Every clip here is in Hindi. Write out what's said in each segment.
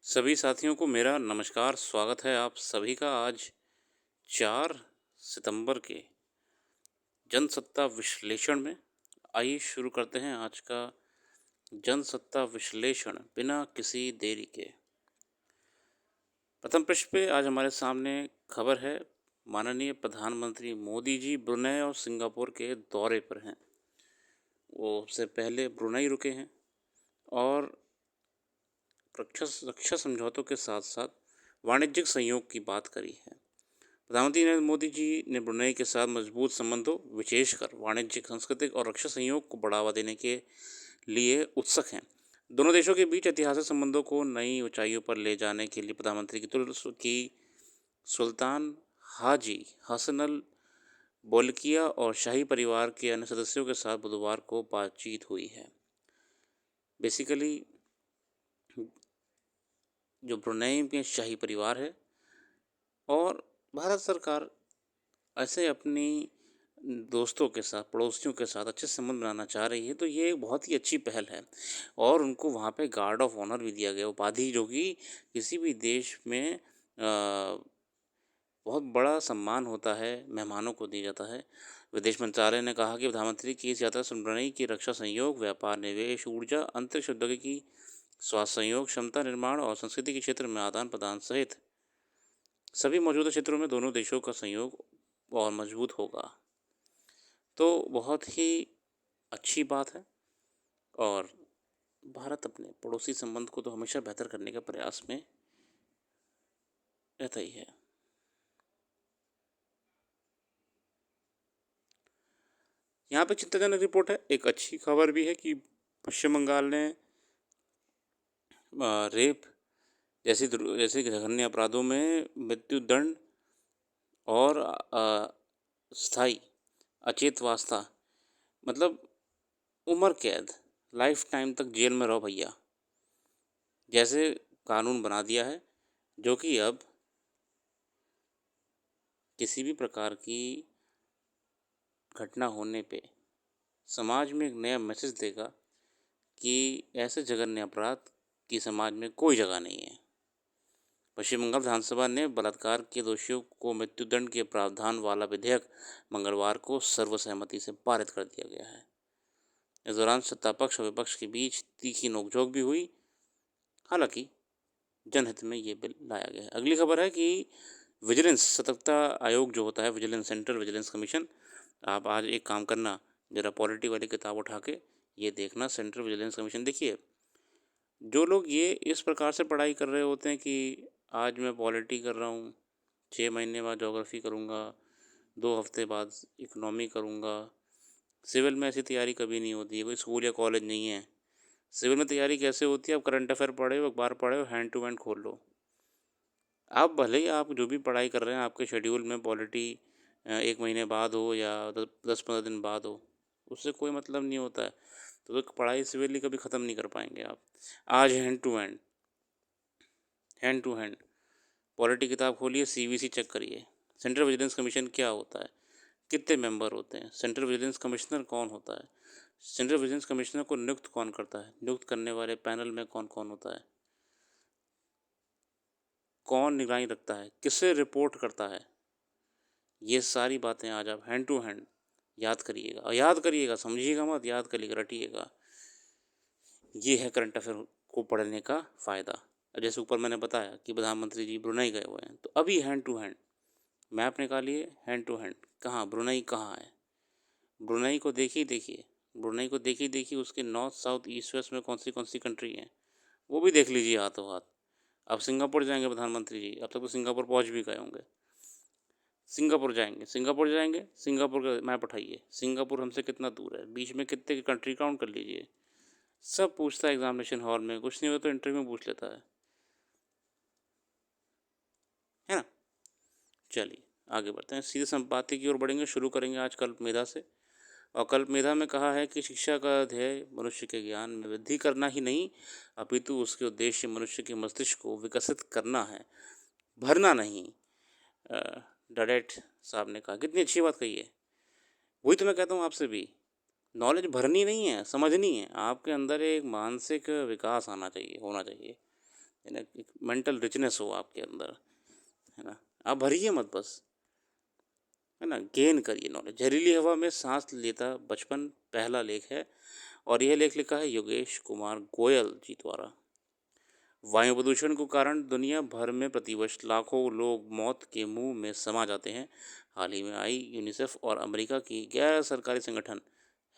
सभी साथियों को मेरा नमस्कार, स्वागत है आप सभी का आज 4 सितंबर के जनसत्ता विश्लेषण में। आइए शुरू करते हैं आज का जनसत्ता विश्लेषण बिना किसी देरी के। प्रथम पृष्ठ पे आज हमारे सामने खबर है, माननीय प्रधानमंत्री मोदी जी ब्रुनेई और सिंगापुर के दौरे पर हैं। वो उससे पहले ब्रुनेई रुके हैं और रक्षा समझौतों के साथ साथ वाणिज्यिक सहयोग की बात करी है। प्रधानमंत्री नरेंद्र मोदी जी ने ब्रुनेई के साथ मजबूत संबंधों, विशेषकर वाणिज्यिक, सांस्कृतिक और रक्षा सहयोग को बढ़ावा देने के लिए उत्सुक हैं। दोनों देशों के बीच ऐतिहासिक संबंधों को नई ऊंचाइयों पर ले जाने के लिए प्रधानमंत्री की सुल्तान हाजी हसन अल बोलकिया और शाही परिवार के अन्य सदस्यों के साथ बुधवार को बातचीत हुई है। बेसिकली जो ब्रुनेई में शाही परिवार है और भारत सरकार ऐसे अपनी दोस्तों के साथ, पड़ोसियों के साथ अच्छे संबंध बनाना चाह रही है, तो ये एक बहुत ही अच्छी पहल है। और उनको वहाँ पे गार्ड ऑफ ऑनर भी दिया गया, उपाधि जो कि किसी भी देश में बहुत बड़ा सम्मान होता है, मेहमानों को दिया जाता है। विदेश मंत्रालय ने कहा कि प्रधानमंत्री की इस यात्रा से ब्रुनेई की रक्षा सहयोग, व्यापार, निवेश, ऊर्जा, अंतरिक्ष प्रौद्योगिकी, स्वास्थ्य सहयोग, क्षमता निर्माण और संस्कृति के क्षेत्र में आदान प्रदान सहित सभी मौजूदा क्षेत्रों में दोनों देशों का सहयोग और मजबूत होगा। तो बहुत ही अच्छी बात है और भारत अपने पड़ोसी संबंध को तो हमेशा बेहतर करने के प्रयास में रहता ही है। यहाँ पे चिंताजनक रिपोर्ट है। एक अच्छी खबर भी है कि पश्चिम बंगाल ने रेप जैसे जघन्य अपराधों में मृत्युदंड और स्थायी अचेतवासता, मतलब उम्र कैद, लाइफ टाइम तक जेल में रहो भैया, जैसे कानून बना दिया है, जो कि अब किसी भी प्रकार की घटना होने पे समाज में एक नया मैसेज देगा कि ऐसे जघन्य अपराध की समाज में कोई जगह नहीं है। पश्चिम बंगाल विधानसभा ने बलात्कार के दोषियों को मृत्युदंड के प्रावधान वाला विधेयक मंगलवार को सर्वसहमति से पारित कर दिया गया है। इस दौरान सत्तापक्ष और विपक्ष के बीच तीखी नोकझोंक भी हुई, हालांकि जनहित में ये बिल लाया गया है। अगली खबर है कि विजिलेंस सतर्कता आयोग जो होता है, विजिलेंस सेंटर, विजिलेंस कमीशन, आप आज एक काम करना, जरा पॉलिटी वाली किताब उठा के ये देखना, सेंट्रल विजिलेंस कमीशन देखिए। जो लोग ये इस प्रकार से पढ़ाई कर रहे होते हैं कि आज मैं पॉलिटी कर रहा हूँ, 6 महीने बाद ज्योग्राफी करूँगा, 2 हफ्ते बाद इकोनॉमी करूँगा। सिविल में ऐसी तैयारी कभी नहीं होती है, कोई स्कूल या कॉलेज नहीं है। सिविल में तैयारी कैसे होती है? आप करंट अफेयर पढ़े हो, अखबार पढ़े हो, हैंड टू हैंड खोल लो। आप भले ही आप जो भी पढ़ाई कर रहे हैं आपके शेड्यूल में पॉलिटी 1 महीने बाद हो या 10-15 दिन बाद हो, उससे कोई मतलब नहीं होता है। तो पढ़ाई सिविली कभी ख़त्म नहीं कर पाएंगे आप। आज हैंड टू हैंड पॉलिटी किताब खोलिए, सीवीसी चेक करिए। सेंट्रल विजिलेंस कमीशन क्या होता है, कितने मेंबर होते हैं, सेंट्रल विजिलेंस कमिश्नर कौन होता है, सेंट्रल विजिलेंस कमिश्नर को नियुक्त कौन करता है, नियुक्त करने वाले पैनल में कौन कौन होता है, कौन निगरानी रखता है, किसे रिपोर्ट करता है, ये सारी बातें आज आप हैंड टू हैंड याद करिएगा। और याद करिएगा, समझिएगा मत, याद करिएगा, रटिएगा। ये है करंट अफेयर को पढ़ने का फ़ायदा। जैसे ऊपर मैंने बताया कि प्रधानमंत्री जी ब्रुनेई गए हुए हैं, तो अभी हैंड टू हैंड मैप निकालिए, हैंड टू हैंड कहाँ ब्रुनेई कहाँ है, ब्रुनेई को देखिए, ब्रुनेई को देखिए, उसके नॉर्थ, साउथ, ईस्ट, वेस्ट में कौन सी कंट्री हैं, वो भी देख लीजिए हाथों हाथ। अब सिंगापुर जाएंगे प्रधानमंत्री जी, अब तक तो सिंगापुर पहुंच भी गए होंगे। सिंगापुर का मैप उठाइए, सिंगापुर हमसे कितना दूर है, बीच में कितने की कंट्री काउंट कर लीजिए। सब पूछता है एग्जामिनेशन हॉल में, कुछ नहीं हो तो इंटरव्यू में पूछ लेता है ना। चलिए आगे बढ़ते हैं, सीधे संपाति की ओर बढ़ेंगे। शुरू करेंगे आज कल्प मेधा से। और कल्प मेधा में कहा है कि शिक्षा का ध्येय मनुष्य के ज्ञान में वृद्धि करना ही नहीं, अपितु उसके उद्देश्य मनुष्य के मस्तिष्क को विकसित करना है, भरना नहीं। डडेट साहब ने कहा, कितनी अच्छी बात कही है। वही तो मैं कहता हूँ आपसे भी, नॉलेज भरनी नहीं है, समझनी है। आपके अंदर एक मानसिक विकास आना चाहिए, होना चाहिए। है ना, एक मेंटल रिचनेस हो आपके अंदर, है ना, आप भरिए मत बस, है ना, गेन करिए नॉलेज। जहरीली हवा में सांस लेता बचपन पहला लेख है और यह लेख लिखा है योगेश कुमार गोयल जी द्वारा। वायु प्रदूषण के कारण दुनिया भर में प्रतिवर्ष लाखों लोग मौत के मुंह में समा जाते हैं। हाल ही में आई यूनिसेफ और अमेरिका की गैर सरकारी संगठन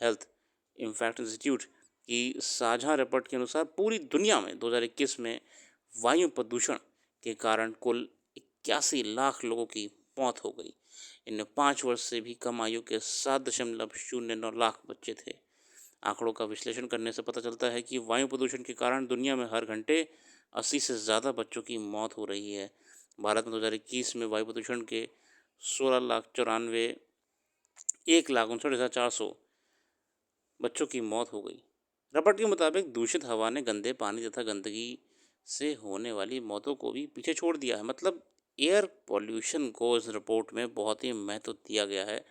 हेल्थ इम्पैक्ट इंस्टीट्यूट की साझा रिपोर्ट के अनुसार पूरी दुनिया में 2021 में वायु प्रदूषण के कारण कुल 81 लाख लोगों की मौत हो गई। इनमें 5 वर्ष से भी कम आयु के 7.09 लाख बच्चे थे। आंकड़ों का विश्लेषण करने से पता चलता है कि वायु प्रदूषण के कारण दुनिया में हर घंटे 80 से ज़्यादा बच्चों की मौत हो रही है। भारत में 2021 में वायु प्रदूषण के 16,94,1,59,400 बच्चों की मौत हो गई। रिपोर्ट के मुताबिक दूषित हवा ने गंदे पानी तथा गंदगी से होने वाली मौतों को भी पीछे छोड़ दिया है। मतलब एयर पॉल्यूशन को इस रिपोर्ट में बहुत ही महत्व दिया गया है।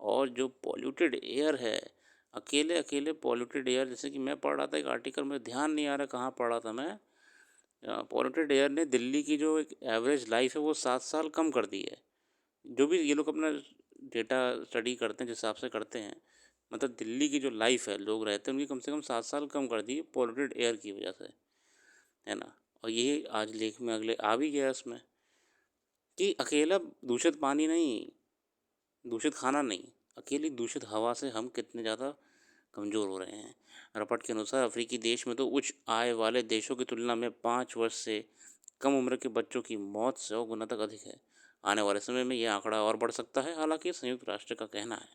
और जो पॉल्यूटेड एयर है, अकेले अकेले पॉल्यूटेड एयर, जैसे कि मैं पढ़ रहा था एक आर्टिकल में, ध्यान नहीं आ रहा कहाँ पढ़ रहा था मैं, पॉल्यूटेड एयर ने दिल्ली की जो एक एवरेज लाइफ है वो 7 साल कम कर दी है। जो भी ये लोग अपना डेटा स्टडी करते हैं जिस हिसाब से करते हैं, मतलब दिल्ली की जो लाइफ है, लोग रहते हैं उनकी कम से कम 7 साल कम कर दी पॉल्यूटेड एयर की वजह से, है ना। और ये आज लेख में अगले आ भी गया इसमें कि अकेला दूषित पानी नहीं, दूषित खाना नहीं, अकेली दूषित हवा से हम कितने ज़्यादा कमज़ोर हो रहे हैं। रिपोर्ट के अनुसार अफ्रीकी देश में तो उच्च आय वाले देशों की तुलना में 5 वर्ष से कम उम्र के बच्चों की मौत 100 गुना तक अधिक है। आने वाले समय में यह आंकड़ा और बढ़ सकता है। हालांकि संयुक्त राष्ट्र का कहना है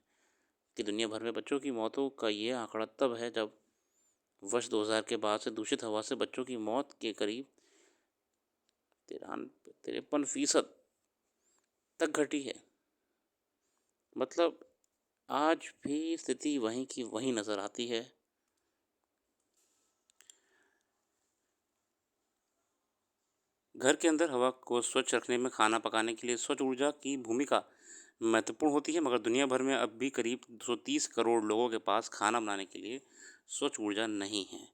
कि दुनिया भर में बच्चों की मौतों का ये आंकड़ा तब है जब वर्ष 2000 के बाद से दूषित हवा से बच्चों की मौत के करीब 53% तक घटी है। मतलब आज भी स्थिति वहीं की वहीं नज़र आती है। घर के अंदर हवा को स्वच्छ रखने में खाना पकाने के लिए स्वच्छ ऊर्जा की भूमिका महत्वपूर्ण होती है, मगर दुनिया भर में अब भी करीब 230 करोड़ लोगों के पास खाना बनाने के लिए स्वच्छ ऊर्जा नहीं है।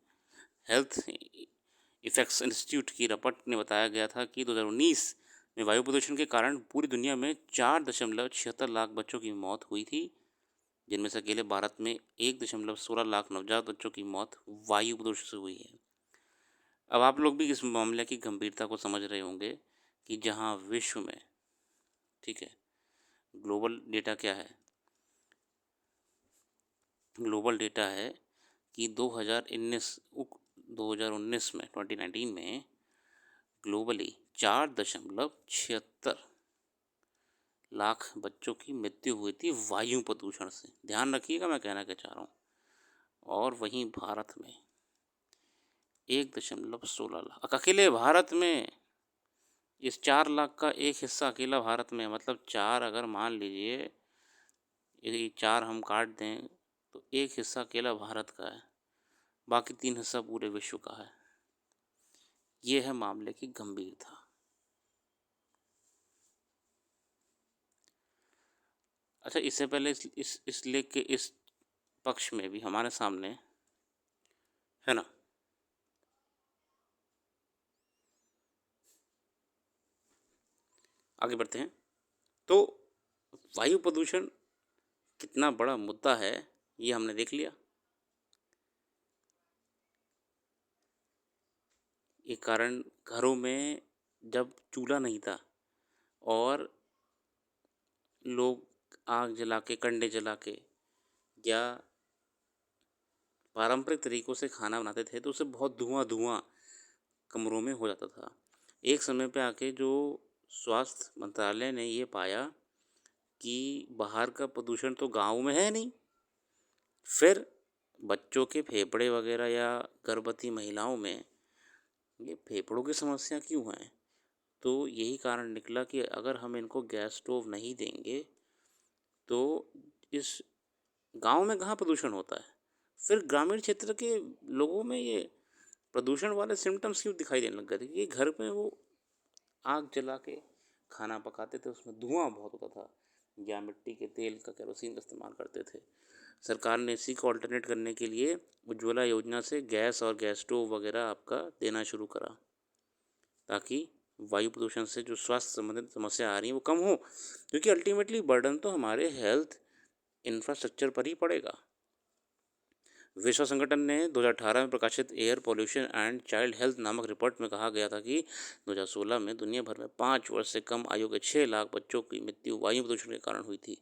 हेल्थ इफेक्ट्स इंस्टीट्यूट की रिपोर्ट ने बताया गया था कि 2019 में वायु प्रदूषण के कारण पूरी दुनिया में 4.76 लाख बच्चों की मौत हुई थी, जिनमें से अकेले भारत में 1.16 लाख नवजात बच्चों की मौत वायु प्रदूषण से हुई है। अब आप लोग भी इस मामले की गंभीरता को समझ रहे होंगे कि जहां विश्व में, ठीक है, ग्लोबल डेटा क्या है, ग्लोबल डेटा है कि 2019 में 2019 में ग्लोबली 4.76 लाख बच्चों की मृत्यु हुई थी वायु प्रदूषण से। ध्यान रखिएगा मैं कहना क्या चाह रहा हूँ। और वहीं भारत में 1.16 लाख, अकेले भारत में इस 4 लाख का एक हिस्सा अकेला भारत में, मतलब 4 अगर मान लीजिए, यदि 4 हम काट दें तो एक हिस्सा अकेला भारत का है, बाकी 3 हिस्सा पूरे विश्व का है। ये है मामले की गंभीरता। अच्छा, इससे पहले इस लेख के इस पक्ष में भी हमारे सामने, है ना, आगे बढ़ते हैं। तो वायु प्रदूषण कितना बड़ा मुद्दा है ये हमने देख लिया। ये कारण घरों में जब चूल्हा नहीं था और लोग आग जला के, कंडे जला के या पारंपरिक तरीक़ों से खाना बनाते थे तो उससे बहुत धुआं कमरों में हो जाता था। एक समय पे आके जो स्वास्थ्य मंत्रालय ने ये पाया कि बाहर का प्रदूषण तो गाँव में है नहीं, फिर बच्चों के फेफड़े वगैरह या गर्भवती महिलाओं में ये फेफड़ों की समस्या क्यों है, तो यही कारण निकला कि अगर हम इनको गैस स्टोव नहीं देंगे तो इस गांव में कहाँ प्रदूषण होता है। फिर ग्रामीण क्षेत्र के लोगों में ये प्रदूषण वाले सिम्टम्स क्यों दिखाई देने लग गए थे कि घर में वो आग जला के खाना पकाते थे, उसमें धुआं बहुत होता था, या मिट्टी के तेल का केरोसिन का इस्तेमाल करते थे। सरकार ने इसी को अल्टरनेट करने के लिए उज्ज्वला योजना से गैस और गैस स्टोव वगैरह आपका देना शुरू करा। ताकि वायु प्रदूषण से जो स्वास्थ्य संबंधित समस्या आ रही है वो कम हो, क्योंकि अल्टीमेटली बर्डन तो हमारे हेल्थ इंफ्रास्ट्रक्चर पर ही पड़ेगा। विश्व संगठन ने 2018 में प्रकाशित air pollution and child health नामक रिपोर्ट में कहा गया था कि 2016 में दुनिया भर में 5 वर्ष से कम आयु के 6 लाख बच्चों की मृत्यु वायु प्रदूषण के कारण हुई थी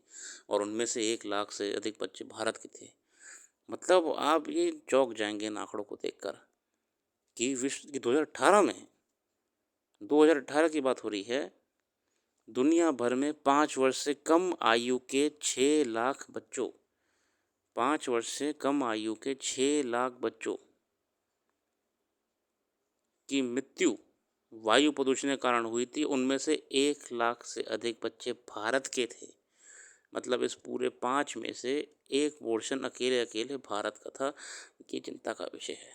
और उनमें से 1 लाख से अधिक बच्चे भारत के थे। मतलब आप ये चौंक जाएंगे इन आंकड़ों को देखकर कि विश्व की 2018 की बात हो रही है, दुनिया भर में 5 वर्ष से कम आयु के 6 लाख बच्चों 5 वर्ष से कम आयु के 6 लाख बच्चों की मृत्यु वायु प्रदूषण के कारण हुई थी। उनमें से 1 लाख से अधिक बच्चे भारत के थे। मतलब इस पूरे 5 में से एक पोर्शन अकेले अकेले भारत का था। ये चिंता का विषय है।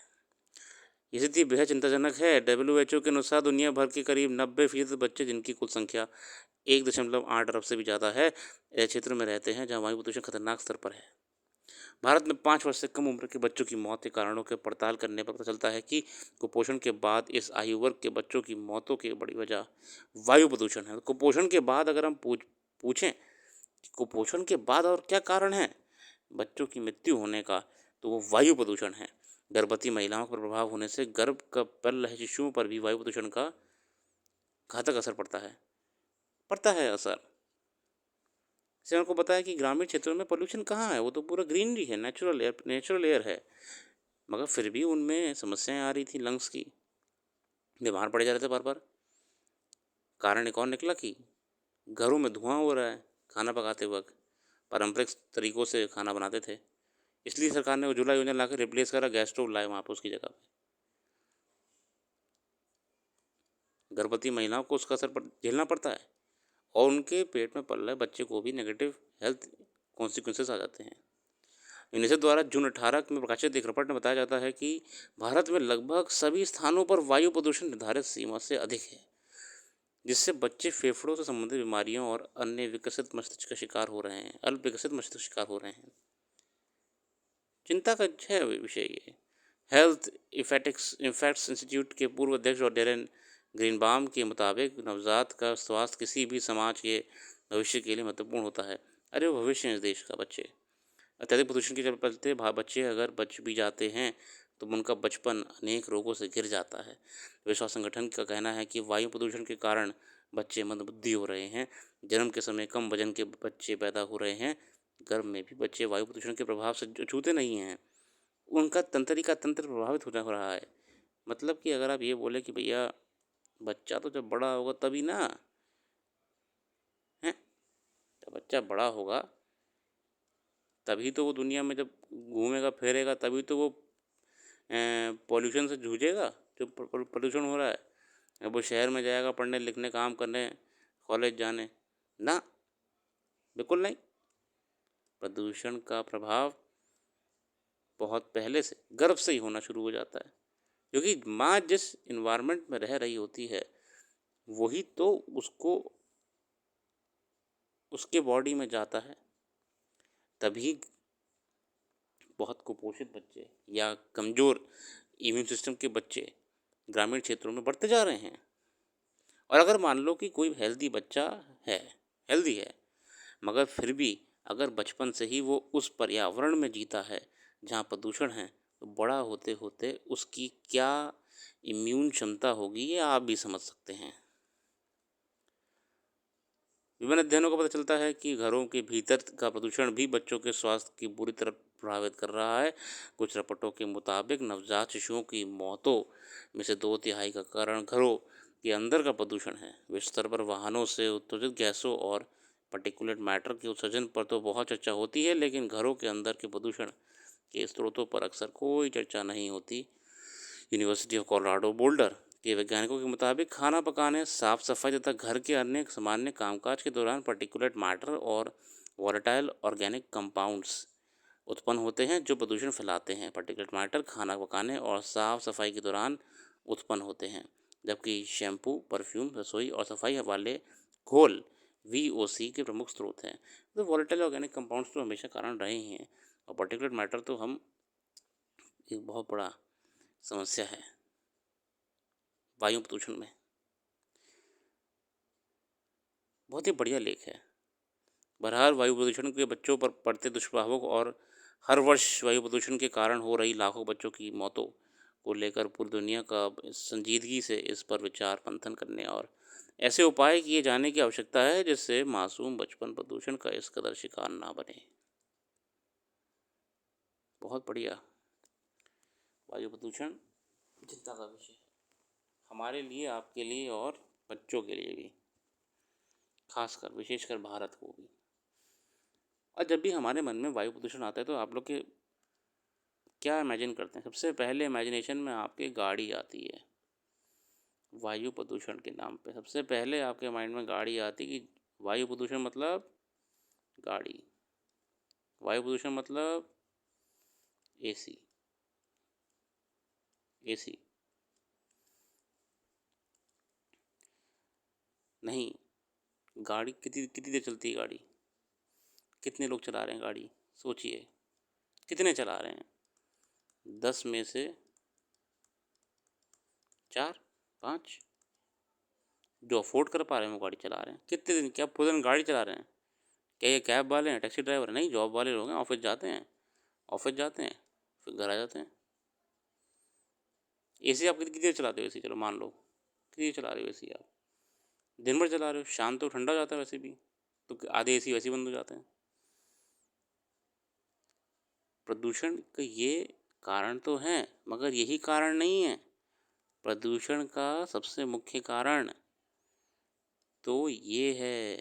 ये स्थिति बेहद चिंताजनक है। WHO के अनुसार दुनिया भर के करीब 90% बच्चे, जिनकी कुल संख्या 1.8 अरब से भी ज़्यादा है, ऐसे क्षेत्र में रहते हैं जहाँ वायु प्रदूषण खतरनाक स्तर पर है। भारत में 5 वर्ष से कम उम्र के बच्चों की मौत के कारणों की पड़ताल करने पर पता चलता है कि कुपोषण के बाद इस आयु वर्ग के बच्चों की मौतों की बड़ी वजह वायु प्रदूषण है। कुपोषण के बाद अगर हम पूछें कि कुपोषण के बाद और क्या कारण है बच्चों की मृत्यु होने का, तो वो वायु प्रदूषण है। गर्भवती महिलाओं पर प्रभाव होने से गर्भ का पल रहे शिशुओं पर भी वायु प्रदूषण का घातक असर पड़ता है असर। से उनको पता है कि ग्रामीण क्षेत्रों में पोल्यूशन कहाँ है, वो तो पूरा ग्रीनरी है, नेचुरल एयर है, मगर फिर भी उनमें समस्याएं आ रही थी, लंग्स की, बीमार पड़े जा रहे थे बार बार। कारण एक और निकला कि घरों में धुआं हो रहा है खाना पकाते वक्त, पारंपरिक तरीकों से खाना बनाते थे, इसलिए सरकार ने उज्ज्वला योजना लाकर रिप्लेस करा, गैस स्टोव लाए वहाँ पर उसकी जगह पे। गर्भवती महिलाओं को उसका असर झेलना पड़ता है और उनके पेट में पल रहे बच्चे को भी नेगेटिव हेल्थ कॉन्सिक्वेंसेस आ जाते हैं। यूनिसेफ द्वारा जून 18 में प्रकाशित एक रिपोर्ट में बताया जाता है कि भारत में लगभग सभी स्थानों पर वायु प्रदूषण निर्धारित सीमा से अधिक है, जिससे बच्चे फेफड़ों से संबंधित बीमारियों और अन्य विकसित मस्तिष्क का शिकार हो रहे हैं, अल्प विकसित मस्तिष्क शिकार हो रहे हैं। चिंता का है विषय ये। हेल्थ इफेक्ट्स इंस्टीट्यूट के पूर्व अध्यक्ष और डेरेन ग्रीनबाम के मुताबिक नवजात का स्वास्थ्य किसी भी समाज के भविष्य के लिए महत्वपूर्ण होता है। अरे वो भविष्य है इस देश का। बच्चे अत्यधिक प्रदूषण के चलते बच्चे अगर बच भी जाते हैं तो उनका बचपन अनेक रोगों से घिर जाता है। विश्व संगठन का कहना है कि वायु प्रदूषण के कारण बच्चे मंदबुद्धि हो रहे हैं, जन्म के समय कम वजन के बच्चे पैदा हो रहे हैं, गर्भ में भी बच्चे वायु प्रदूषण के प्रभाव से छूते नहीं हैं, उनका तंत्रिका तंत्र प्रभावित हो रहा है। मतलब कि अगर आप ये बोले कि भैया बच्चा तो जब बड़ा होगा तभी ना है, जब बच्चा बड़ा होगा तभी तो वो दुनिया में जब घूमेगा फिरेगा तभी तो वो पॉल्यूशन से जूझेगा, जो प्रदूषण हो रहा है। अब वो शहर में जाएगा पढ़ने लिखने काम करने कॉलेज जाने ना, बिल्कुल नहीं। प्रदूषण का प्रभाव बहुत पहले से गर्भ से ही होना शुरू हो जाता है, क्योंकि माँ जिस इन्वायरमेंट में रह रही होती है वही तो उसको उसके बॉडी में जाता है। तभी बहुत कुपोषित बच्चे या कमज़ोर इम्यून सिस्टम के बच्चे ग्रामीण क्षेत्रों में बढ़ते जा रहे हैं। और अगर मान लो कि कोई हेल्दी बच्चा है, हेल्दी है, मगर फिर भी अगर बचपन से ही वो उस पर्यावरण में जीता है जहाँ प्रदूषण है, तो बड़ा होते होते उसकी क्या इम्यून क्षमता होगी ये आप भी समझ सकते हैं। विभिन्न अध्ययनों को पता चलता है कि घरों के भीतर का प्रदूषण भी बच्चों के स्वास्थ्य की बुरी तरह प्रभावित कर रहा है। कुछ रिपोर्टों के मुताबिक नवजात शिशुओं की मौतों में से 2/3 का कारण घरों के अंदर का प्रदूषण है। विश्व स्तर पर वाहनों से उत्सर्जित गैसों और पार्टिकुलेट मैटर के उत्सर्जन पर तो बहुत चर्चा होती है, लेकिन घरों के अंदर के प्रदूषण के स्रोतों पर अक्सर कोई चर्चा नहीं होती। यूनिवर्सिटी ऑफ कोलोराडो बोल्डर के वैज्ञानिकों के मुताबिक खाना पकाने, साफ सफाई तथा घर के अन्य सामान्य कामकाज के दौरान पार्टिकुलेट मैटर और वॉलेटाइल ऑर्गेनिक कंपाउंड्स उत्पन्न होते हैं जो प्रदूषण फैलाते हैं। पार्टिकुलेट मैटर खाना पकाने और साफ सफाई के दौरान उत्पन्न होते हैं, जबकि शैम्पू, परफ्यूम, रसोई और सफाई वाले घोल VOC के प्रमुख स्रोत हैं। तो वॉलेटाइल ऑर्गेनिक कंपाउंड्स तो हमेशा कारण रहे ही हैं, और पार्टिकुलेट मैटर तो हम एक बहुत बड़ा समस्या है वायु प्रदूषण में। बहुत ही बढ़िया लेख है। बहरहाल वायु प्रदूषण के बच्चों पर पड़ते दुष्प्रभावों को और हर वर्ष वायु प्रदूषण के कारण हो रही लाखों बच्चों की मौतों को लेकर पूरी दुनिया का संजीदगी से इस पर विचार मंथन करने और ऐसे उपाय किए जाने की आवश्यकता है जिससे मासूम बचपन प्रदूषण का इस कदर शिकार ना बने। बहुत बढ़िया। वायु प्रदूषण चिंता का विषय हमारे लिए, आपके लिए और बच्चों के लिए भी, खासकर विशेषकर भारत को भी। और जब भी हमारे मन में वायु प्रदूषण आता है तो आप लोग के क्या इमेजिन करते हैं? सबसे पहले इमेजिनेशन में आपके गाड़ी आती है। वायु प्रदूषण के नाम पे सबसे पहले आपके माइंड में गाड़ी आती कि वायु प्रदूषण मतलब गाड़ी, वायु प्रदूषण मतलब एसी। एसी नहीं, गाड़ी कितनी कितनी देर चलती है गाड़ी? कितने लोग चला रहे हैं गाड़ी? सोचिए, कितने चला रहे हैं? 10 में से 4 5 जो अफोर्ड कर पा रहे हैं वो गाड़ी चला रहे हैं। कितने दिन, क्या पूरे दिन गाड़ी चला रहे हैं? क्या ये कैब वाले हैं, टैक्सी ड्राइवर? नहीं, जॉब वाले लोग हैं, ऑफिस जाते हैं, फिर घर आ जाते हैं। एसी आप कितनी देर चलाते हो? एसी चलो मान लो कितनी देर चला रहे हो एसी आप? दिन भर चला रहे हो, शाम तो ठंडा हो जाता है वैसे भी, तो आधे एसी वैसे ही बंद हो जाते हैं। प्रदूषण का ये कारण तो है, मगर यही कारण नहीं है। प्रदूषण का सबसे मुख्य कारण तो ये है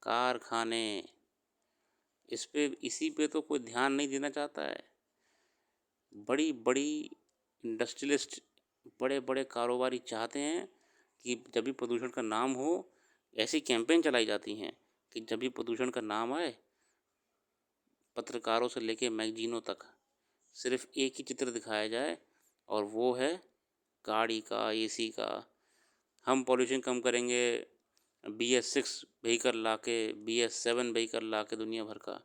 कारखाने। इसी पे तो कोई ध्यान नहीं देना चाहता है। बड़ी बड़ी इंडस्ट्रियलिस्ट, बड़े बड़े कारोबारी चाहते हैं कि जब भी प्रदूषण का नाम हो, ऐसी कैंपेन चलाई जाती हैं कि जब भी प्रदूषण का नाम आए, पत्रकारों से लेके मैगजीनों तक सिर्फ एक ही चित्र दिखाया जाए और वो है गाड़ी का, एसी का। हम पॉल्यूशन कम करेंगे, BS6 व्हीकल ला के, BS7 व्हीकल ला के दुनिया भर का।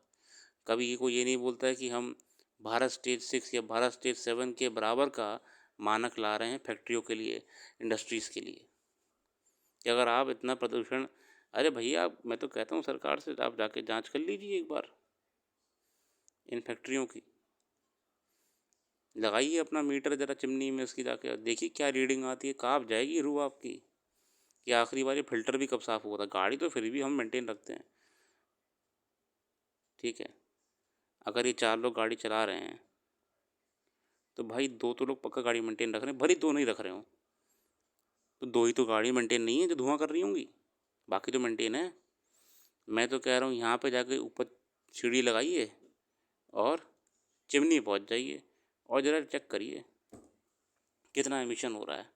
कभी कोई ये नहीं बोलता है कि हम भारत स्टेज 6 या भारत स्टेज 7 के बराबर का मानक ला रहे हैं फैक्ट्रियों के लिए, इंडस्ट्रीज़ के लिए। कि अगर आप इतना प्रदूषण, अरे भैया मैं तो कहता हूँ सरकार से आप जाके जांच कर लीजिए एक बार इन फैक्ट्रियों की। लगाइए अपना मीटर ज़रा चिमनी में उसकी, जाके देखिए क्या रीडिंग आती है, कहाँ जाएगी रूह आपकी कि आखिरी बार ये फिल्टर भी कब साफ़ हुआ था। गाड़ी तो फिर भी हम मेंटेन रखते हैं, ठीक है। अगर ये 4 लोग गाड़ी चला रहे हैं तो भाई 2 तो लोग पक्का गाड़ी मेंटेन रख रहे हैं, भले 2 नहीं रख रहे हो तो 2 ही तो गाड़ी मेंटेन नहीं है जो धुआं कर रही होंगी, बाकी तो मेंटेन है। मैं तो कह रहा हूँ यहाँ पे जाके ऊपर सीढ़ी लगाइए और चिमनी पहुँच जाइए और ज़रा चेक करिए कितना एमिशन हो रहा है।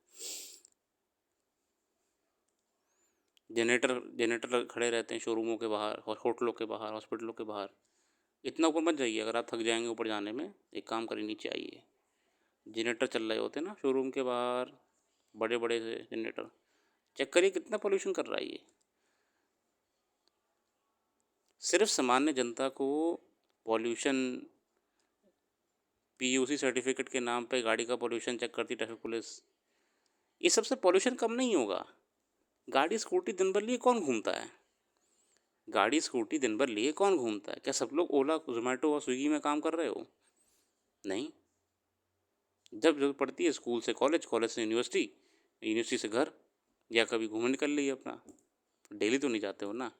जनरेटर जनरेटर खड़े रहते हैं शोरूमों के बाहर और होटलों के बाहर, हॉस्पिटलों के बाहर। इतना ऊपर मत जाइए, अगर आप थक जाएंगे ऊपर जाने में एक काम करिए नीचे आइए। जनरेटर चल रहे होते हैं ना शोरूम के बाहर, बड़े बड़े से जनरेटर, चेक करिए कितना पोल्यूशन कर रहा है ये। सिर्फ सामान्य जनता को पॉल्यूशन, PUC सर्टिफिकेट के नाम पे गाड़ी का पोल्यूशन चेक करती ट्रैफिक पुलिस। इस सबसे पोल्यूशन कम नहीं होगा। गाड़ी स्कूटी दिन भर लिए कौन घूमता है? गाड़ी स्कूटी दिन भर लिए कौन घूमता है? क्या सब लोग ओला, जोमेटो और स्विगी में काम कर रहे हो? नहीं। जब जरूरत पड़ती है स्कूल से कॉलेज, कॉलेज से यूनिवर्सिटी, यूनिवर्सिटी से घर, या कभी घूमने निकल लिए अपना, डेली तो नहीं जाते हो ना।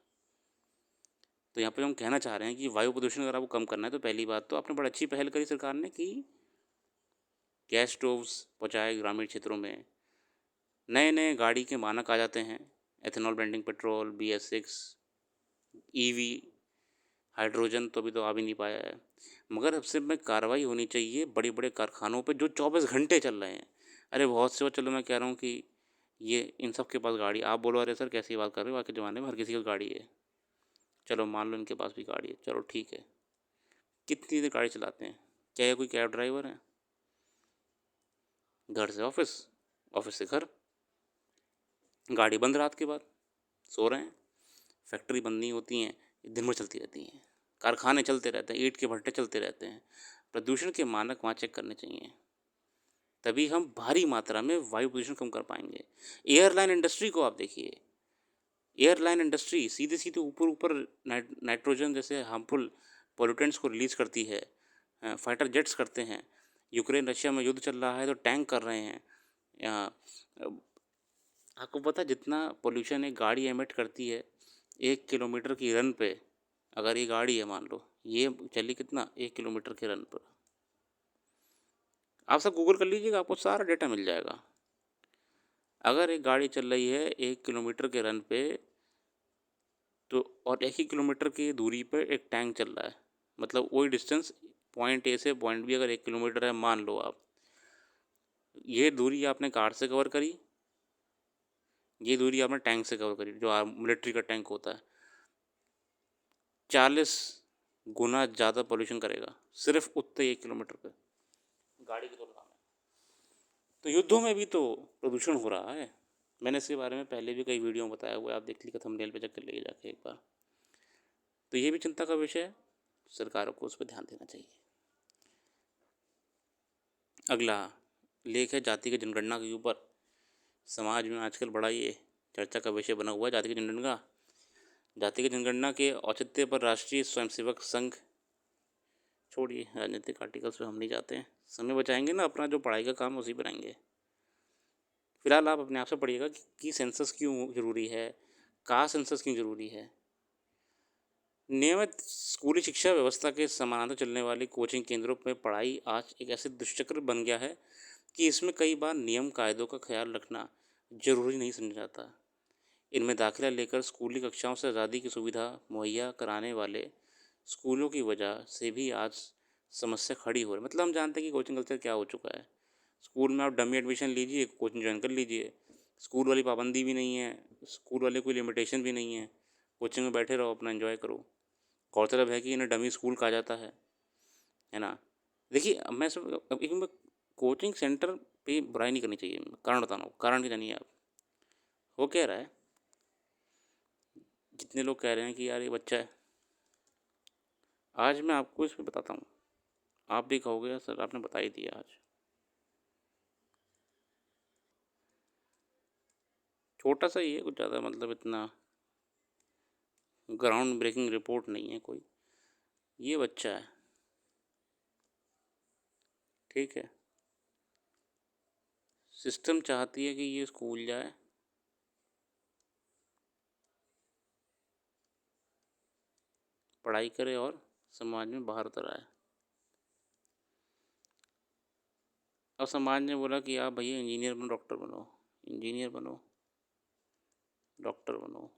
तो यहाँ पे हम कहना चाह रहे हैं कि वायु प्रदूषण अगर आपको कम करना है तो पहली बात तो आपने बड़ी अच्छी पहल करी सरकार ने कि गैस स्टोव्स पहुँचाए ग्रामीण क्षेत्रों में। नए नए गाड़ी के मानक आ जाते हैं, ethanol blending petrol, BS6, EV, hydrogen तो अभी तो आ भी नहीं पाया है। मगर सबसे में कार्रवाई होनी चाहिए बड़े बड़े कारखानों पे जो 24 घंटे चल रहे हैं। अरे बहुत से, चलो मैं कह रहा हूँ कि ये इन सब के पास गाड़ी, आप बोलो अरे सर कैसी बात कर रहे हो, आज के ज़माने में हर किसी की गाड़ी है। चलो मान लो इनके पास भी गाड़ी है, चलो ठीक है, कितनी देर गाड़ी चलाते हैं? क्या ये कोई कैब ड्राइवर है? घर से ऑफिस, ऑफिस से घर, गाड़ी बंद रात के बाद, सो रहे हैं। फैक्ट्री बंद नहीं होती हैं, दिन भर चलती रहती हैं, कारखाने चलते रहते हैं, ईंट के भट्टे चलते रहते हैं। प्रदूषण के मानक वहाँ चेक करने चाहिए, तभी हम भारी मात्रा में वायु प्रदूषण कम कर पाएंगे। एयरलाइन इंडस्ट्री को आप देखिए, एयरलाइन इंडस्ट्री सीधे सीधे ऊपर ऊपर नाइट्रोजन जैसे हार्मफुल पोल्यूटेंट्स को रिलीज करती है। फाइटर जेट्स करते हैं। यूक्रेन रशिया में युद्ध चल रहा है तो टैंक कर रहे हैं। आपको पता है जितना पोल्यूशन एक गाड़ी एमिट करती है 1 किलोमीटर की रन पे, अगर ये गाड़ी है मान लो ये चली कितना 1 किलोमीटर के रन पर, आप सब गूगल कर लीजिएगा आपको सारा डेटा मिल जाएगा। अगर एक गाड़ी चल रही है 1 किलोमीटर के रन पे तो और 1 ही किलोमीटर की दूरी पर एक टैंक चल रहा है, मतलब वही डिस्टेंस पॉइंट ए से पॉइंट बी अगर 1 किलोमीटर है मान लो आप, ये दूरी आपने कार से कवर करी, ये दूरी आपने टैंक से कवर करी जो मिलिट्री का टैंक होता है, 40 गुना ज़्यादा पोल्यूशन करेगा सिर्फ उतने 1 किलोमीटर पे गाड़ी की तुलना में। तो युद्धों में भी तो प्रदूषण हो रहा है। मैंने इसके बारे में पहले भी कई वीडियो में बताया हुआ है, आप देख लीजिएगा थंबनेल पे चेक कर लीजिए जाके एक बार। तो ये भी चिंता का विषय है, सरकारों को उस पर ध्यान देना चाहिए। अगला लेख है जाति की जनगणना के ऊपर। समाज में आजकल बड़ा ये चर्चा का विषय बना हुआ है जाति की जनगणना। जाति की जनगणना के औचित्य पर राष्ट्रीय स्वयंसेवक संघ, छोड़िए राजनीतिक आर्टिकल्स पे हम नहीं जाते हैं, समय बचाएंगे ना अपना, जो पढ़ाई का काम है उसी पर आएंगे। फिलहाल आप अपने आप से पढ़िएगा कि सेंसस क्यों ज़रूरी है, कहाँ सेंसस क्यों ज़रूरी है। नियमित स्कूली शिक्षा व्यवस्था के समानांतर चलने वाली कोचिंग केंद्रों में पढ़ाई आज एक ऐसे दुष्चक्र बन गया है कि इसमें कई बार नियम कायदों का ख्याल रखना जरूरी नहीं समझा जाता। इनमें दाखिला लेकर स्कूली कक्षाओं से आज़ादी की सुविधा मुहैया कराने वाले स्कूलों की वजह से भी आज समस्या खड़ी हो रही है। मतलब हम जानते हैं कि कोचिंग कल्चर क्या हो चुका है। स्कूल में आप डमी एडमिशन लीजिए, कोचिंग ज्वाइन कर लीजिए, स्कूल वाली पाबंदी भी नहीं है, स्कूल वाले कोई लिमिटेशन भी नहीं है, कोचिंग में बैठे रहो अपना एंजॉय करो। गौरतलब है कि इन्हें डमी स्कूल कहा जाता है ना। देखिए मैं सब कोचिंग सेंटर पे बुराई नहीं करनी चाहिए, कारण बताना कारण नहीं जानिए आप। वो कह रहा है जितने लोग कह रहे हैं कि यार ये बच्चा है, आज मैं आपको इसमें बताता हूँ, आप भी कहोगे सर आपने बता ही दिया। आज छोटा सा ही है, कुछ ज़्यादा मतलब इतना ग्राउंड ब्रेकिंग रिपोर्ट नहीं है कोई। ये बच्चा है, ठीक है, सिस्टम चाहती है कि ये स्कूल जाए, पढ़ाई करे और समाज में बाहर उतर आए। अब समाज ने बोला कि आप भैया इंजीनियर बनो, डॉक्टर बनो, इंजीनियर बनो, डॉक्टर बनो,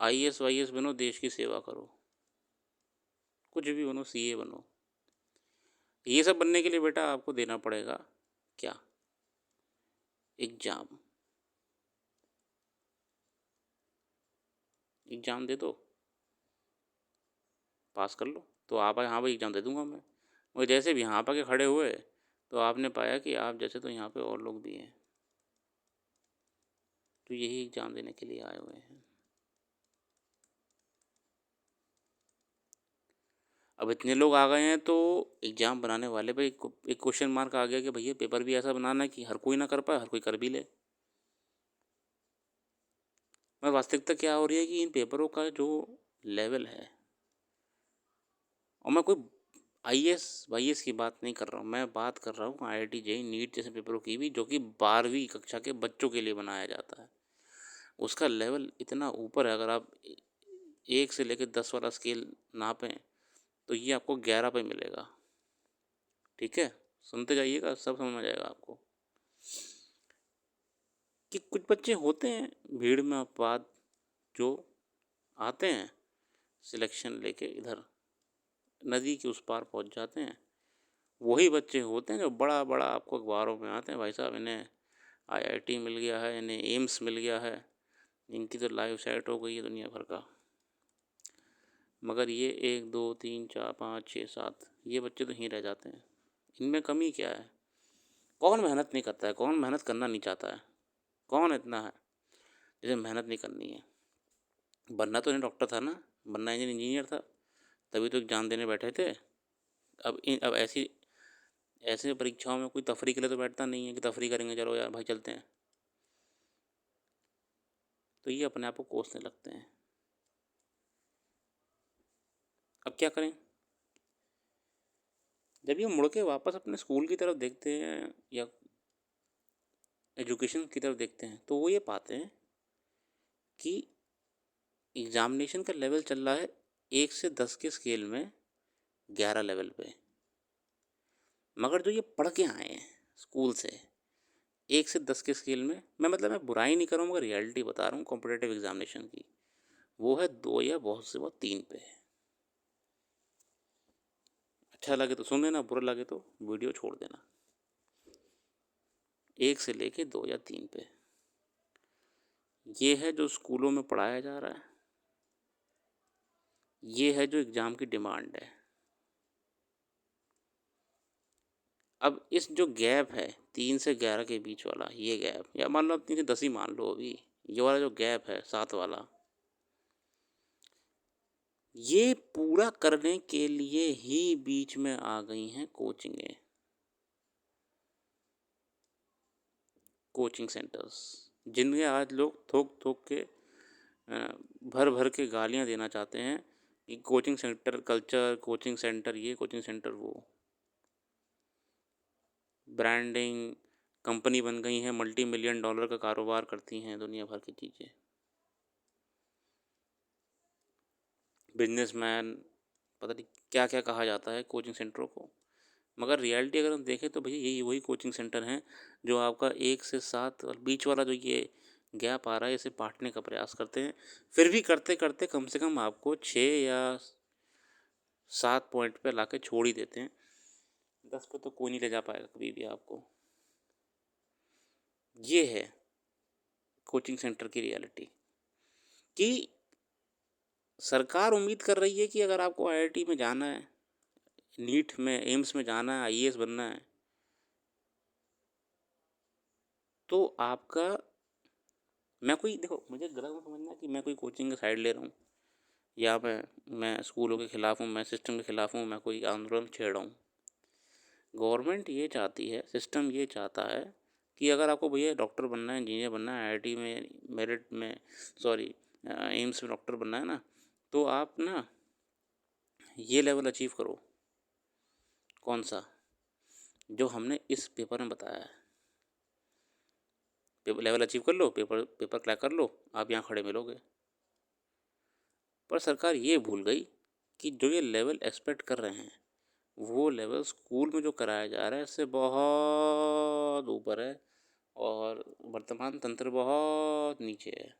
आईएएस वाईएएस बनो, देश की सेवा करो, कुछ भी बनो, सीए बनो। ये सब बनने के लिए बेटा आपको देना पड़ेगा क्या, एग्जाम। एग्जाम दे दो, पास कर लो तो आप यहाँ पर एग्ज़ाम दे दूंगा मैं। और जैसे भी यहाँ पर के खड़े हुए तो आपने पाया कि आप जैसे तो यहाँ पे और लोग भी हैं, तो यही एग्ज़ाम देने के लिए आए हुए हैं। अब इतने लोग आ गए हैं तो एग्ज़ाम बनाने वाले पे एक क्वेश्चन मार्क आ गया कि भैया पेपर भी ऐसा बनाना है कि हर कोई ना कर पाए, हर कोई कर भी ले। मैं वास्तविकता क्या हो रही है कि इन पेपरों का जो लेवल है, और मैं कोई आईएएस वाईएएस की बात नहीं कर रहा हूँ, मैं बात कर रहा हूँ आईआईटी जेईई नीट जैसे पेपरों की भी, जो कि 12वीं कक्षा के बच्चों के लिए बनाया जाता है। उसका लेवल इतना ऊपर है, अगर आप 1 से लेकर 10 वाला स्केल नापें तो ये आपको 11 पे मिलेगा। ठीक है, सुनते जाइएगा, सब समझ में जाएगा आपको। कि कुछ बच्चे होते हैं भीड़ में अपवाद जो आते हैं सिलेक्शन लेके इधर नदी के उस पार पहुंच जाते हैं। वही बच्चे होते हैं जो बड़ा बड़ा आपको अखबारों में आते हैं, भाई साहब इन्हें आईआईटी मिल गया है, इन्हें एम्स मिल गया है, इनकी तो लाइव सेट हो गई है दुनिया भर का। मगर ये 1 2 3 4 5 6 7 ये बच्चे तो यहीं रह जाते हैं। इनमें कमी क्या है? कौन मेहनत नहीं करता है, कौन मेहनत करना नहीं चाहता है, कौन इतना है जिसे मेहनत नहीं करनी है? बनना तो नहीं डॉक्टर था ना, बनना इंजीनियर था, तभी तो एग्ज़ाम देने बैठे थे। अब ऐसी ऐसे परीक्षाओं में कोई तफरी के लिए तो बैठता नहीं है कि तफरी करेंगे, चलो यार भाई चलते हैं। तो ये अपने आप को कोसने लगते हैं। अब क्या करें? जब ये मुड़ के वापस अपने स्कूल की तरफ देखते हैं या एजुकेशन की तरफ देखते हैं तो वो ये पाते हैं कि एग्जामिनेशन का लेवल चल रहा है 1 से 10 के स्केल में 11 लेवल पे। मगर जो ये पढ़ के आए हैं स्कूल से 1 से 10 के स्केल में, मैं बुराई नहीं कर रहा हूँ मगर रियलिटी बता रहा हूँ कॉम्पिटेटिव एग्जामिनेशन की, वो है 2 या बहुत से बहुत 3 पे। अच्छा लगे तो सुन लेना, बुरा लगे तो वीडियो छोड़ देना। 1 से लेके 2 या 3 पे ये है जो स्कूलों में पढ़ाया जा रहा है, ये है जो एग्ज़ाम की डिमांड है। अब इस जो गैप है 3 से 11 के बीच वाला, ये गैप, या मान लो आप 3 से 10 ही मान लो, अभी ये वाला जो गैप है 7 वाला, ये पूरा करने के लिए ही बीच में आ गई हैं कोचिंगें, कोचिंग सेंटर्स, जिनमें आज लोग थोक थोक के भर भर के गालियां देना चाहते हैं कि coaching centre culture, coaching centre ये, कोचिंग सेंटर वो। ब्रांडिंग कंपनी बन गई हैं, मल्टी मिलियन डॉलर का कारोबार करती हैं, दुनिया भर की चीज़ें, बिजनेसमैन, पता नहीं क्या क्या कहा जाता है कोचिंग सेंटरों को। मगर रियलिटी अगर हम देखें तो भैया यही वही कोचिंग सेंटर हैं जो आपका 1 से 7 और बीच वाला जो ये गैप आ रहा है इसे पाटने का प्रयास करते हैं। फिर भी करते करते कम से कम आपको 6 या 7 पॉइंट पे ला के छोड़ ही देते हैं। 10 पे तो कोई नहीं ले जा पाएगा कभी भी आपको। ये है कोचिंग सेंटर की रियलिटी कि सरकार उम्मीद कर रही है कि अगर आपको आईआईटी में जाना है, नीट में, एम्स में जाना है, आईएएस बनना है, तो आपका, मैं कोई, देखो मुझे गलत मत समझना कि मैं कोई कोचिंग का साइड ले रहा हूँ या मैं स्कूलों के ख़िलाफ़ हूँ, मैं सिस्टम के ख़िलाफ़ हूँ, मैं कोई आंदोलन छेड़ रहा हूँ। गवर्नमेंट ये चाहती है, सिस्टम ये चाहता है कि अगर आपको भैया डॉक्टर बनना है, इंजीनियर बनना है, आईआईटी में मेरिट में, सॉरी एम्स में डॉक्टर बनना है ना, तो आप ना ये लेवल अचीव करो। कौन सा? जो हमने इस पेपर में बताया है। पेपर लेवल अचीव कर लो, पेपर पेपर क्रैक कर लो, आप यहाँ खड़े मिलोगे। पर सरकार ये भूल गई कि जो ये लेवल एक्सपेक्ट कर रहे हैं वो लेवल स्कूल में जो कराया जा रहा है इससे बहुत ऊपर है और वर्तमान तंत्र बहुत नीचे है।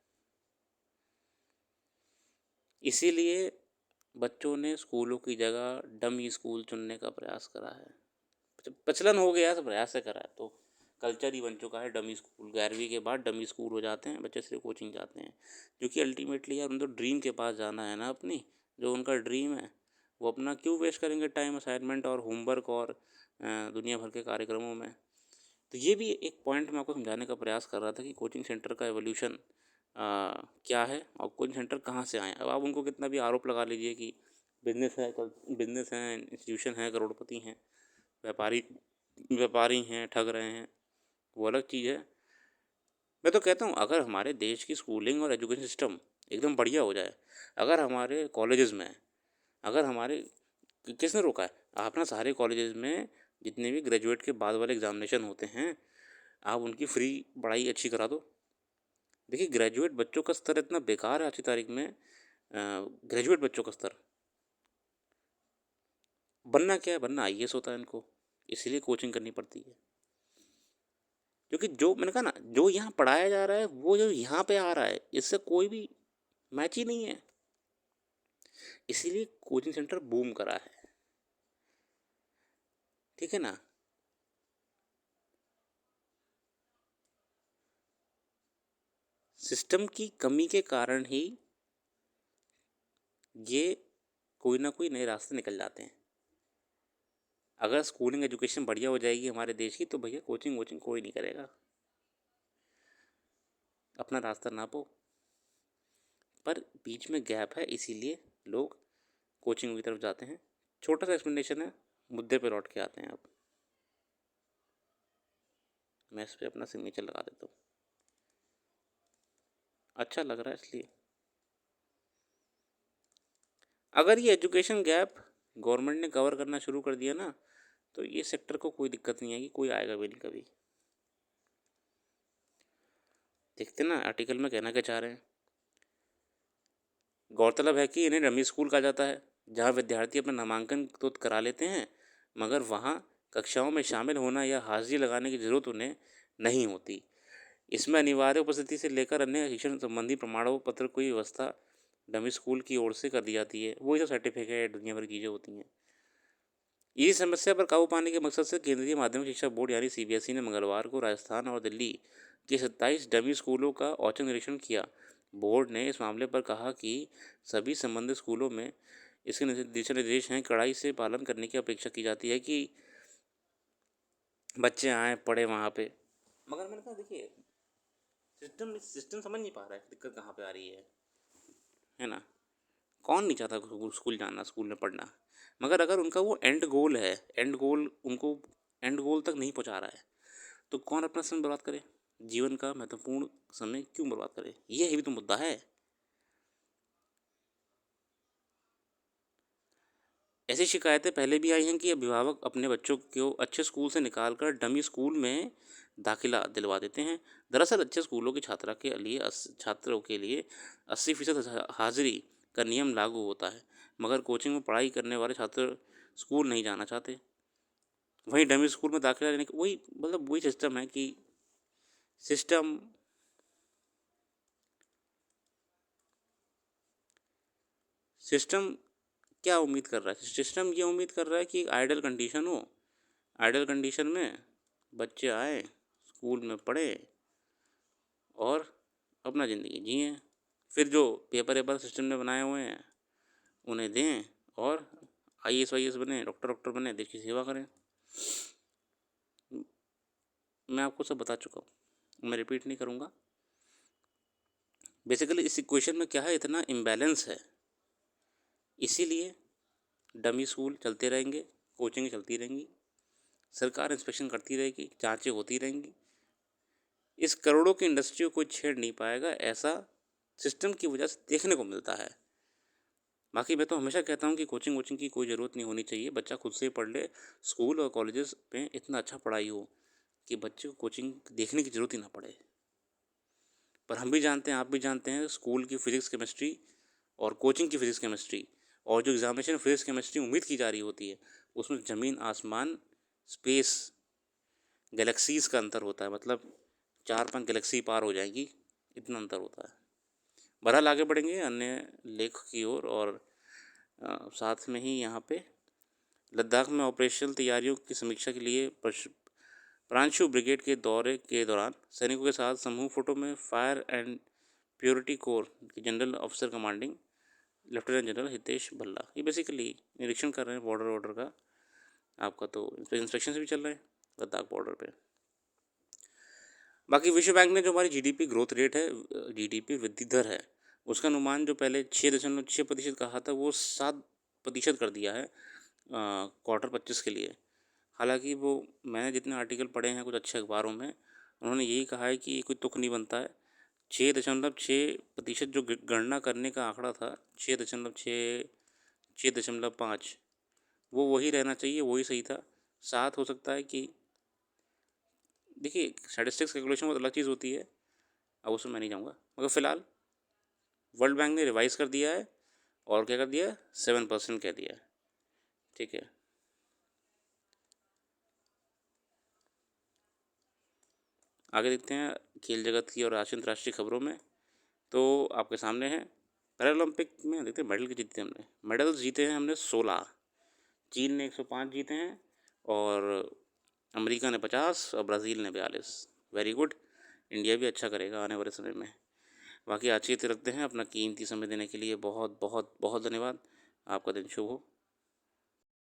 इसीलिए बच्चों ने स्कूलों की जगह डमी स्कूल चुनने का प्रयास करा है। प्रचलन हो गया है, प्रयास से करा है तो कल्चर ही बन चुका है डमी स्कूल। 11वीं के बाद डमी स्कूल हो जाते हैं बच्चे, सिर्फ कोचिंग जाते हैं, क्योंकि अल्टीमेटली यार उनको ड्रीम के पास जाना है ना, अपनी जो उनका ड्रीम है वो अपना क्यों वेस्ट करेंगे टाइम असाइनमेंट और होमवर्क और दुनिया भर के कार्यक्रमों में। तो ये भी एक पॉइंट मैं आपको समझाने का प्रयास कर रहा था कि कोचिंग सेंटर का एवोल्यूशन क्या है और कोचिंग सेंटर कहाँ से आए। अब आप उनको कितना भी आरोप लगा लीजिए कि बिजनेस है, बिजनेस है, इंस्टीट्यूशन है, करोड़पति हैं, व्यापारी व्यापारी हैं, ठग रहे हैं, वो अलग चीज़ है। मैं तो कहता हूँ अगर हमारे देश की स्कूलिंग और एजुकेशन सिस्टम एकदम बढ़िया हो जाए, अगर हमारे कॉलेजेस में, अगर हमारे, किसने रोका है, आप ना सारे कॉलेजेस में जितने भी ग्रेजुएट के बाद वाले एग्जामिनेशन होते हैं आप उनकी फ्री पढ़ाई अच्छी करा दो। देखिए ग्रेजुएट बच्चों का स्तर इतना बेकार है आज की तारीख में, ग्रेजुएट बच्चों का स्तर, बनना क्या है, बनना आईएएस होता है इनको, इसीलिए कोचिंग करनी पड़ती है। क्योंकि जो मैंने कहा ना, जो यहाँ पढ़ाया जा रहा है वो जो यहाँ पे आ रहा है इससे कोई भी मैच ही नहीं है, इसीलिए कोचिंग सेंटर बूम करा है। ठीक है ना। सिस्टम की कमी के कारण ही ये कोई ना कोई नए रास्ते निकल जाते हैं। अगर स्कूलिंग एजुकेशन बढ़िया हो जाएगी हमारे देश की तो भैया कोचिंग वोचिंग कोई नहीं करेगा, अपना रास्ता नापो। पर बीच में गैप है इसीलिए लोग कोचिंग की तरफ जाते हैं। छोटा सा एक्सप्लेनेशन है, मुद्दे पे लौट के आते हैं। अब मैं इस पर अपना सिग्नेचर लगा देता हूँ। अच्छा लग रहा है इसलिए। अगर ये एजुकेशन गैप गवर्नमेंट ने कवर करना शुरू कर दिया ना, तो ये सेक्टर को कोई दिक्कत नहीं आएगी, कोई आएगा भी नहीं कभी। देखते ना आर्टिकल में कहना क्या चाह रहे हैं। गौरतलब है कि इन्हें रमी स्कूल कहा जाता है, जहां विद्यार्थी अपना नामांकन तो करा लेते हैं, मगर वहां कक्षाओं में शामिल होना या हाजिरी लगाने की ज़रूरत उन्हें नहीं होती। इसमें अनिवार्य उपस्थिति से लेकर अन्य शिक्षण संबंधी प्रमाण पत्र की व्यवस्था डमी स्कूल की ओर से कर दी जाती है। वही सब सर्टिफिकेट दुनिया भर की चीज़ें होती हैं। इस समस्या पर काबू पाने के मकसद से केंद्रीय माध्यमिक शिक्षा बोर्ड यानी सीबीएसई ने मंगलवार को राजस्थान और दिल्ली के 27 डमी स्कूलों का औचक निरीक्षण किया। बोर्ड ने इस मामले पर कहा कि सभी संबंधित स्कूलों में इसके दिशा निर्देश हैं, कड़ाई से पालन करने की अपेक्षा की जाती है कि बच्चे आए पढ़े वहाँ पे। मगर मैंने कहा देखिए, सिस्टम समझ नहीं पा रहा है दिक्कत कहाँ पे आ रही है ना। कौन नहीं चाहता स्कूल जाना, स्कूल में पढ़ना, मगर अगर उनका वो एंड गोल है, एंड गोल उनको एंड गोल तक नहीं पहुंचा रहा है, तो कौन अपना समय बर्बाद करे? जीवन का महत्वपूर्ण समय क्यों बर्बाद करे? ये भी तो मुद्दा है। ऐसी शिकायतें पहले भी आई हैं कि अभिभावक अपने बच्चों को अच्छे स्कूल से निकालकर डमी स्कूल में दाखिला दिलवा देते हैं। दरअसल अच्छे स्कूलों की छात्रों के लिए 80% हाजिरी का नियम लागू होता है, मगर कोचिंग में पढ़ाई करने वाले छात्र स्कूल नहीं जाना चाहते। वहीं डमी स्कूल में दाखिला लेने का वही सिस्टम है कि सिस्टम सिस्टम क्या उम्मीद कर रहा है? सिस्टम ये उम्मीद कर रहा है कि एक आइडल कंडीशन हो, आइडल कंडीशन में बच्चे आए, स्कूल में पढ़ें और अपना ज़िंदगी जिएँ। फिर जो पेपर वेपर सिस्टम ने बनाए हुए हैं उन्हें दें और आईएएस वाईएएस बने, डॉक्टर बने, देश की सेवा करें। मैं आपको सब बता चुका हूँ, मैं रिपीट नहीं करूँगा। बेसिकली इस इक्वेशन में क्या है, इतना इम्बैलेंस है, इसीलिए डमी स्कूल चलते रहेंगे, कोचिंग चलती रहेंगी, सरकार इंस्पेक्शन करती रहेगी, जांचें होती रहेंगी। इस करोड़ों की इंडस्ट्री को कोई छेड़ नहीं पाएगा, ऐसा सिस्टम की वजह से देखने को मिलता है। बाकी मैं तो हमेशा कहता हूँ कि कोचिंग वोचिंग की कोई ज़रूरत नहीं होनी चाहिए, बच्चा खुद से पढ़ ले। स्कूल और कॉलेजेस में इतना अच्छा पढ़ाई हो कि बच्चे को कोचिंग देखने की ज़रूरत ही ना पड़े। पर हम भी जानते हैं, आप भी जानते हैं, स्कूल की फिज़िक्स केमिस्ट्री और कोचिंग की फिज़िक्स केमिस्ट्री और जो एग्जामिनेशन फिज़िक्स केमिस्ट्री उम्मीद की जा रही होती है, उसमें ज़मीन आसमान, स्पेस, गैलेक्सीज़ का अंतर होता है। मतलब 4-5 गैलेक्सी पार हो जाएंगी, इतना अंतर होता है। बहरहाल आगे बढ़ेंगे अन्य लेख की ओर और साथ में ही यहाँ पे लद्दाख में ऑपरेशनल तैयारियों की समीक्षा के लिए प्रांशु ब्रिगेड के दौरे के दौरान सैनिकों के साथ समूह फोटो में फायर एंड प्योरिटी कोर के general officer commanding lieutenant general Hitesh Bhalla, ये बेसिकली निरीक्षण कर रहे हैं बॉर्डर ऑर्डर का। आपका तो इंस्पेक्शन से भी चल रहे हैं लद्दाख बॉर्डर पे। बाकी विश्व बैंक ने जो हमारी जीडीपी ग्रोथ रेट है, जीडीपी वृद्धि दर है, उसका अनुमान जो पहले 6.6% कहा था वो 7% कर दिया है क्वार्टर 25 के लिए। हालांकि वो मैंने जितने आर्टिकल पढ़े हैं कुछ अच्छे अखबारों में, उन्होंने यही कहा है कि कोई तुक नहीं बनता है। 6.6% जो गणना करने का आंकड़ा था, 6.5 वो वही रहना चाहिए, वही सही था। 7 हो सकता है कि देखिए स्टैटिस्टिक्स कैलकुलेशन बहुत अलग चीज़ होती है, अब उसमें मैं नहीं जाऊँगा। मगर फ़िलहाल वर्ल्ड बैंक ने रिवाइज़ कर दिया है और क्या कर दिया है, 7% कह दिया है। ठीक है, आगे देखते हैं खेल जगत की और राष्ट्रीय अंतर्राष्ट्रीय खबरों में। तो आपके सामने है पैरालंपिक में, देखते हैं मेडल के जीते हमने, मेडल्स जीते हैं हमने 16, चीन ने 105 जीते हैं और अमेरिका ने 50 और ब्राज़ील ने 42। वेरी गुड, इंडिया भी अच्छा करेगा आने वाले समय में। बाकी आज के रखते हैं। अपना कीमती समय देने के लिए बहुत बहुत बहुत धन्यवाद। आपका दिन शुभ हो।